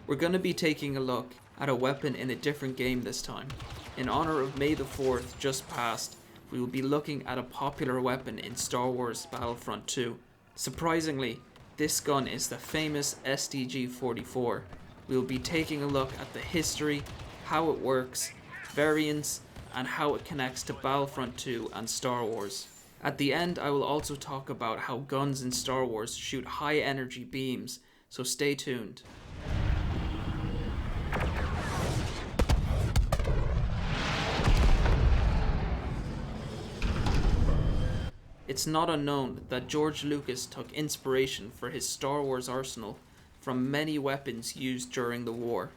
We're going to be taking a look at a weapon in a different game this time. In honor of May the 4th just passed, we will be looking at a popular weapon in Star Wars Battlefront 2. Surprisingly, this gun is the famous STG-44. We will be taking a look at the history, how it works, variants, and how it connects to Battlefront 2 and Star Wars. At the end, I will also talk about how guns in Star Wars shoot high energy beams, so stay tuned. It's not unknown that George Lucas took inspiration for his Star Wars arsenal from many weapons used during the war.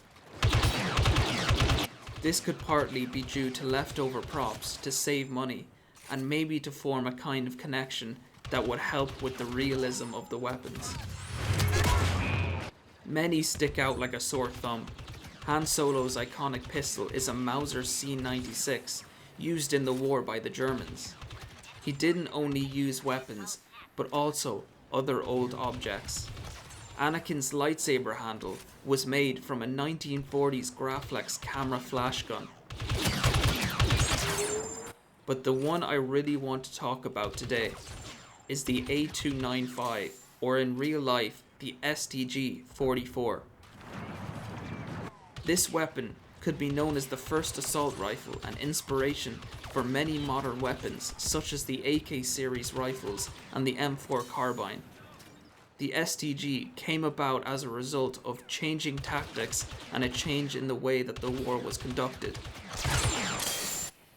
This could partly be due to leftover props to save money, and maybe to form a kind of connection that would help with the realism of the weapons. Many stick out like a sore thumb. Han Solo's iconic pistol is a Mauser C96, used in the war by the Germans. He didn't only use weapons, but also other old objects. Anakin's lightsaber handle was made from a 1940s Graflex camera flash gun. But the one I really want to talk about today is the A295, or in real life, the STG-44. This weapon could be known as the first assault rifle and inspiration for many modern weapons such as the AK series rifles and the M4 carbine. The STG came about as a result of changing tactics and a change in the way that the war was conducted.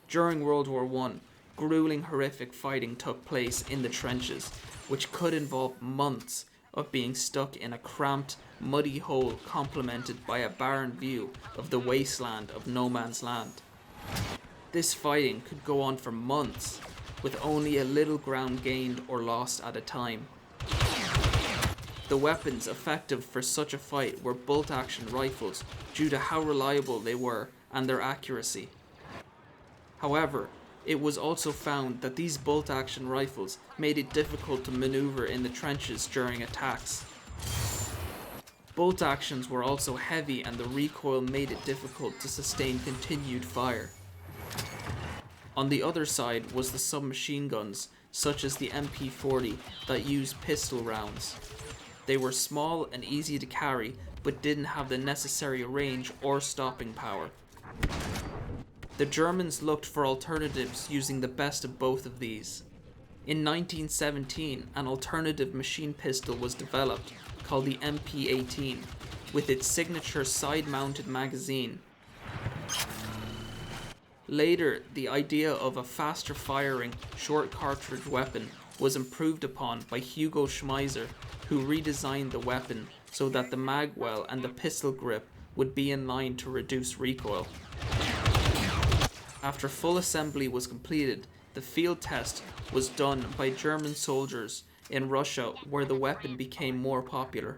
During World War I, grueling horrific fighting took place in the trenches, which could involve months of being stuck in a cramped, muddy hole complemented by a barren view of the wasteland of no man's land. This fighting could go on for months, with only a little ground gained or lost at a time. The weapons effective for such a fight were bolt-action rifles due to how reliable they were and their accuracy. However, it was also found that these bolt-action rifles made it difficult to maneuver in the trenches during attacks. Bolt actions were also heavy and the recoil made it difficult to sustain continued fire. On the other side was the submachine guns, such as the MP40, that used pistol rounds. They were small and easy to carry, but didn't have the necessary range or stopping power. The Germans looked for alternatives using the best of both of these. In 1917, an alternative machine pistol was developed, called the MP18, with its signature side-mounted magazine. Later, the idea of a faster-firing, short cartridge weapon was improved upon by Hugo Schmeisser, who redesigned the weapon so that the magwell and the pistol grip would be in line to reduce recoil. After full assembly was completed, the field test was done by German soldiers in Russia, where the weapon became more popular.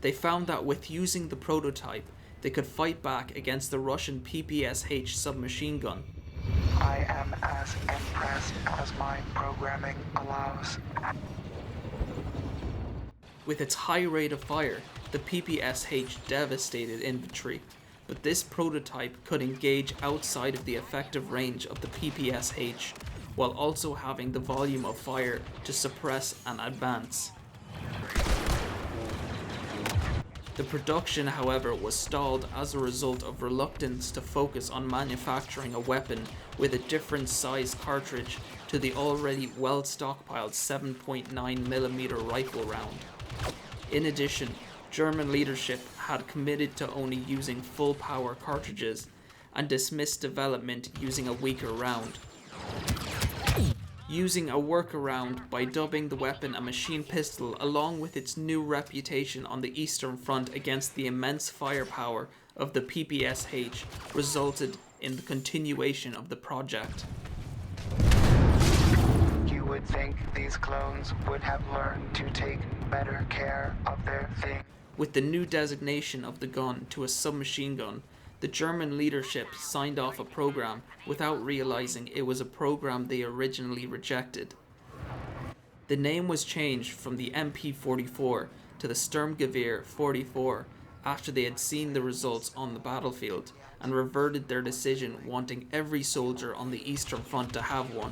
They found that with using the prototype, they could fight back against the Russian PPSH submachine gun. I am as impressed as my programming allows. With its high rate of fire, the PPSH devastated infantry, but this prototype could engage outside of the effective range of the PPSH, while also having the volume of fire to suppress and advance. The production, however, was stalled as a result of reluctance to focus on manufacturing a weapon with a different size cartridge to the already well stockpiled 7.9mm rifle round. In addition, German leadership had committed to only using full power cartridges and dismissed development using a weaker round. Using a workaround by dubbing the weapon a machine pistol along with its new reputation on the Eastern Front against the immense firepower of the PPSH resulted in the continuation of the project. You would think these clones would have learned to take better care of their thing. With the new designation of the gun to a submachine gun, the German leadership signed off a program without realizing it was a program they originally rejected. The name was changed from the MP44 to the Sturmgewehr 44 after they had seen the results on the battlefield and reverted their decision, wanting every soldier on the Eastern Front to have one.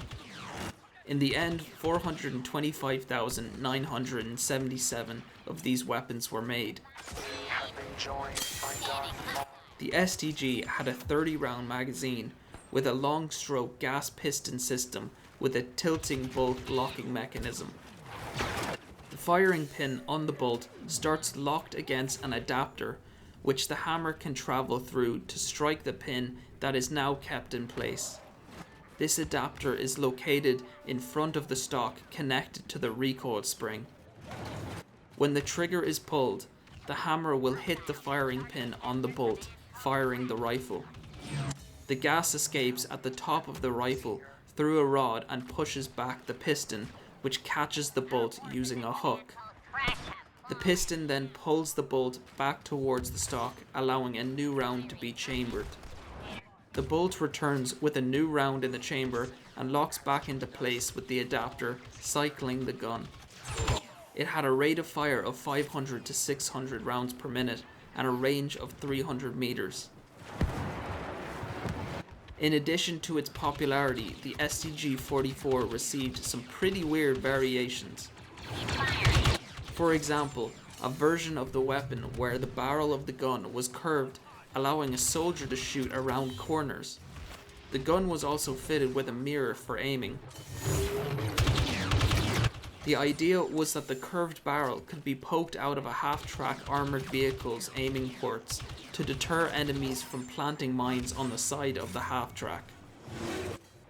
In the end, 425,977 of these weapons were made. The STG had a 30-round magazine with a long-stroke gas piston system with a tilting bolt locking mechanism. The firing pin on the bolt starts locked against an adapter, which the hammer can travel through to strike the pin that is now kept in place. This adapter is located in front of the stock, connected to the recoil spring. When the trigger is pulled, the hammer will hit the firing pin on the bolt, firing the rifle. The gas escapes at the top of the rifle through a rod and pushes back the piston, which catches the bolt using a hook. The piston then pulls the bolt back towards the stock, allowing a new round to be chambered. The bolt returns with a new round in the chamber and locks back into place with the adapter cycling the gun. It had a rate of fire of 500 to 600 rounds per minute and a range of 300 meters. In addition to its popularity, the STG-44 received some pretty weird variations. For example, a version of the weapon where the barrel of the gun was curved, allowing a soldier to shoot around corners. The gun was also fitted with a mirror for aiming. The idea was that the curved barrel could be poked out of a half-track armored vehicle's aiming ports to deter enemies from planting mines on the side of the half-track.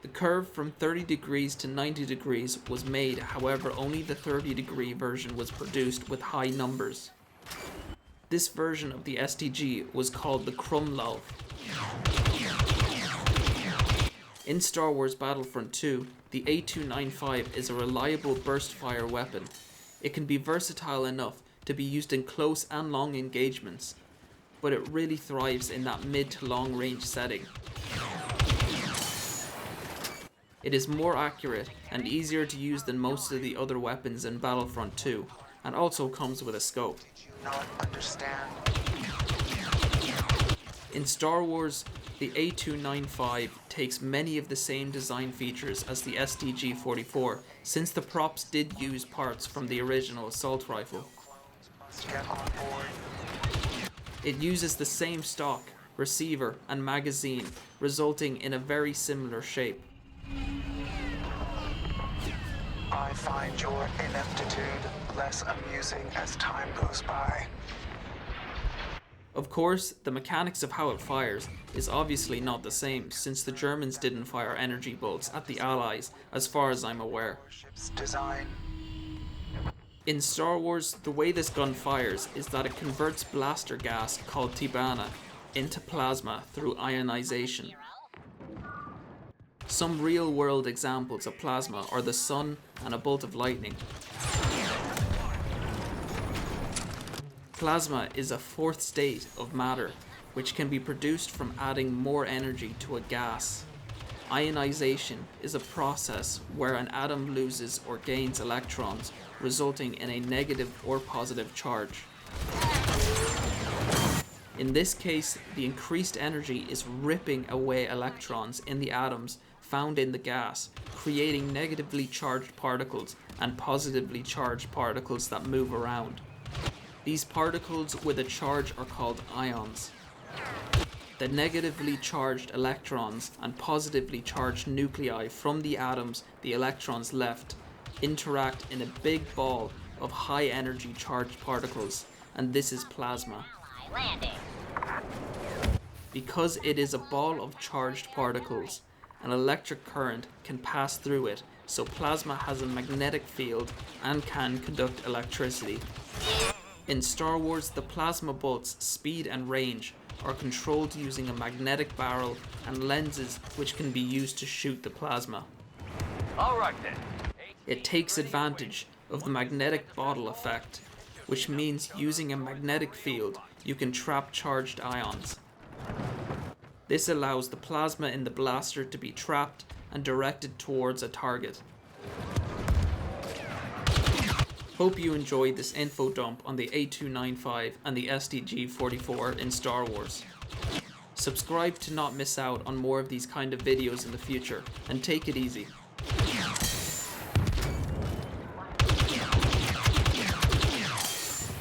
The curve from 30 degrees to 90 degrees was made, however only the 30-degree version was produced with high numbers. This version of the STG was called the Krumlov. In Star Wars Battlefront 2, the A295 is a reliable burst-fire weapon. It can be versatile enough to be used in close and long engagements, but it really thrives in that mid to long range setting. It is more accurate and easier to use than most of the other weapons in Battlefront 2, and also comes with a scope. In Star Wars, the A295 takes many of the same design features as the STG-44, since the props did use parts from the original assault rifle. It uses the same stock, receiver, and magazine, resulting in a very similar shape. I find your ineptitude less amusing as time goes by. Of course, the mechanics of how it fires is obviously not the same, since the Germans didn't fire energy bolts at the Allies, as far as I'm aware. Design. In Star Wars, the way this gun fires is that it converts blaster gas called Tibana into plasma through ionization. Some real-world examples of plasma are the sun and a bolt of lightning. Plasma is a fourth state of matter, which can be produced from adding more energy to a gas. Ionization is a process where an atom loses or gains electrons, resulting in a negative or positive charge. In this case, the increased energy is ripping away electrons in the atoms found in the gas, creating negatively charged particles and positively charged particles that move around. These particles with a charge are called ions. The negatively charged electrons and positively charged nuclei from the atoms the electrons left interact in a big ball of high energy charged particles, and this is plasma. Because it is a ball of charged particles, an electric current can pass through it, so plasma has a magnetic field and can conduct electricity. In Star Wars, the plasma bolt's speed and range are controlled using a magnetic barrel and lenses which can be used to shoot the plasma. Alright then. It takes advantage of the magnetic bottle effect, which means using a magnetic field you can trap charged ions. This allows the plasma in the blaster to be trapped and directed towards a target. Hope you enjoyed this info dump on the A295 and the STG-44 in Star Wars. Subscribe to not miss out on more of these kind of videos in the future, and take it easy.